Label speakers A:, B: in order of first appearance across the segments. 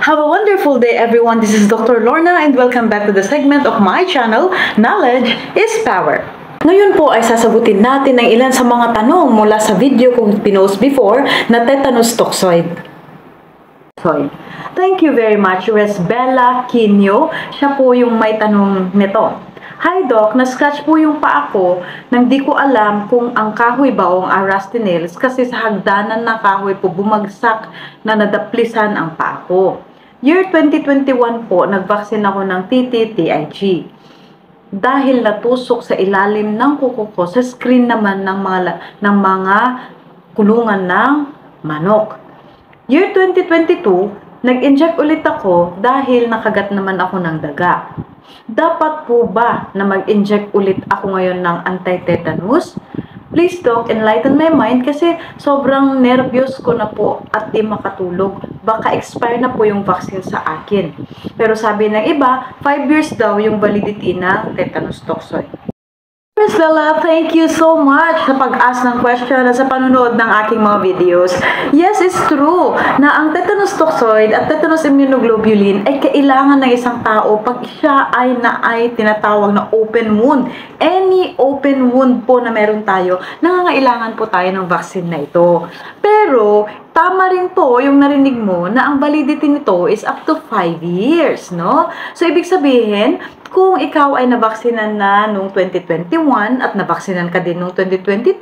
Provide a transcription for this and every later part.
A: Have a wonderful day, everyone. This is Dr. Lorna and welcome back to the segment of my channel, Knowledge is Power. Ngayon po ay sasagutin natin ang ilan sa mga tanong mula sa video kong pinost before na tetanus toxoid. Thank you very much, Resbella Quino. Siya po yung may tanong nito. Hi Doc, na-scratch po yung paa ko nang di ko alam kung ang kahoy ba o ang arastinoids kasi sa hagdanan ng kahoy po bumagsak na nadaplisan ang paa ko. Year 2021 po, nagvaksin ako ng TTTIG. Dahil natusok sa ilalim ng kuko ko sa screen naman ng mga kulungan ng manok. Year 2022, nag-inject ulit ako dahil nakagat naman ako ng daga. Dapat po ba na mag-inject ulit ako ngayon ng anti-tetanus? Please Doc, enlighten my mind kasi sobrang nervyos ko na po at di makatulog. Baka expire na po yung vaccine sa akin. Pero sabi ng iba, 5 years daw yung validity ng tetanus toxoid. Stella, thank you so much sa pag-ask ng question at sa panunood ng aking mga videos. Yes, it's true na ang tetanus toxoid at tetanus immunoglobulin ay kailangan ng isang tao pag siya ay tinatawag na open wound. Any open wound po na meron tayo, nangangailangan po tayo ng vaccine na ito. Pero, tama rin po yung narinig mo na ang validity nito is up to 5 years, no? So, ibig sabihin, kung ikaw ay nabaksinan na noong 2021 at nabaksinan ka din noong 2022,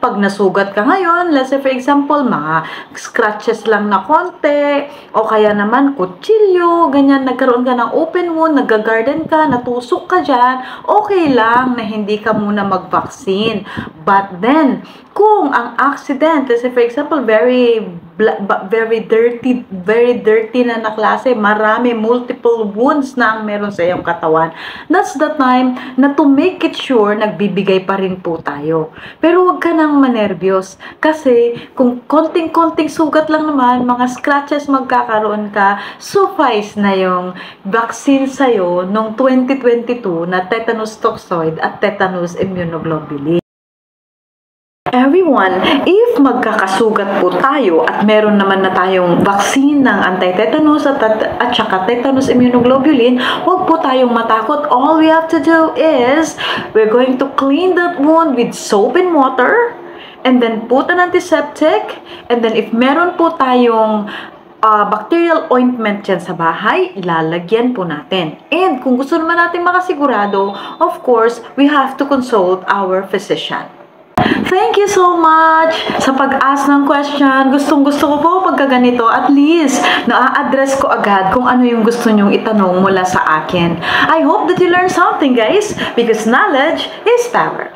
A: pag nasugat ka ngayon, let's say for example, mga scratches lang na konti, o kaya naman kutsilyo, ganyan, nagkaroon ka ng open wound, nag-garden ka, natusok ka dyan, okay lang na hindi ka muna mag-vaccine. But then, kung ang accident, let's say for example, very dirty na klase, marami, multiple wounds na ang meron sa iyong katawan, that's the time na to make it sure, nagbibigay pa rin po tayo. Pero huwag ka nang manervyos kasi kung konting-konting sugat lang naman, mga scratches magkakaroon ka, suffice na yung vaccine sa'yo noong 2022 na tetanus toxoid at tetanus immunoglobulin. Everyone, if magkakasugat po tayo at meron naman na tayong vaccine ng anti-tetanus at saka tetanus immunoglobulin, huwag po tayong matakot. All we have to do is, we're going to clean that wound with soap and water, and then put an antiseptic, and then if meron po tayong bacterial ointment dyan sa bahay, ilalagyan po natin. And kung gusto naman natin makasigurado, of course, we have to consult our physician. Thank you so much sa pag-ask ng question. Gustong-gusto ko po pagka ganito. At least, na-address ko agad kung ano yung gusto nyong itanong mula sa akin. I hope that you learned something, guys, because knowledge is power.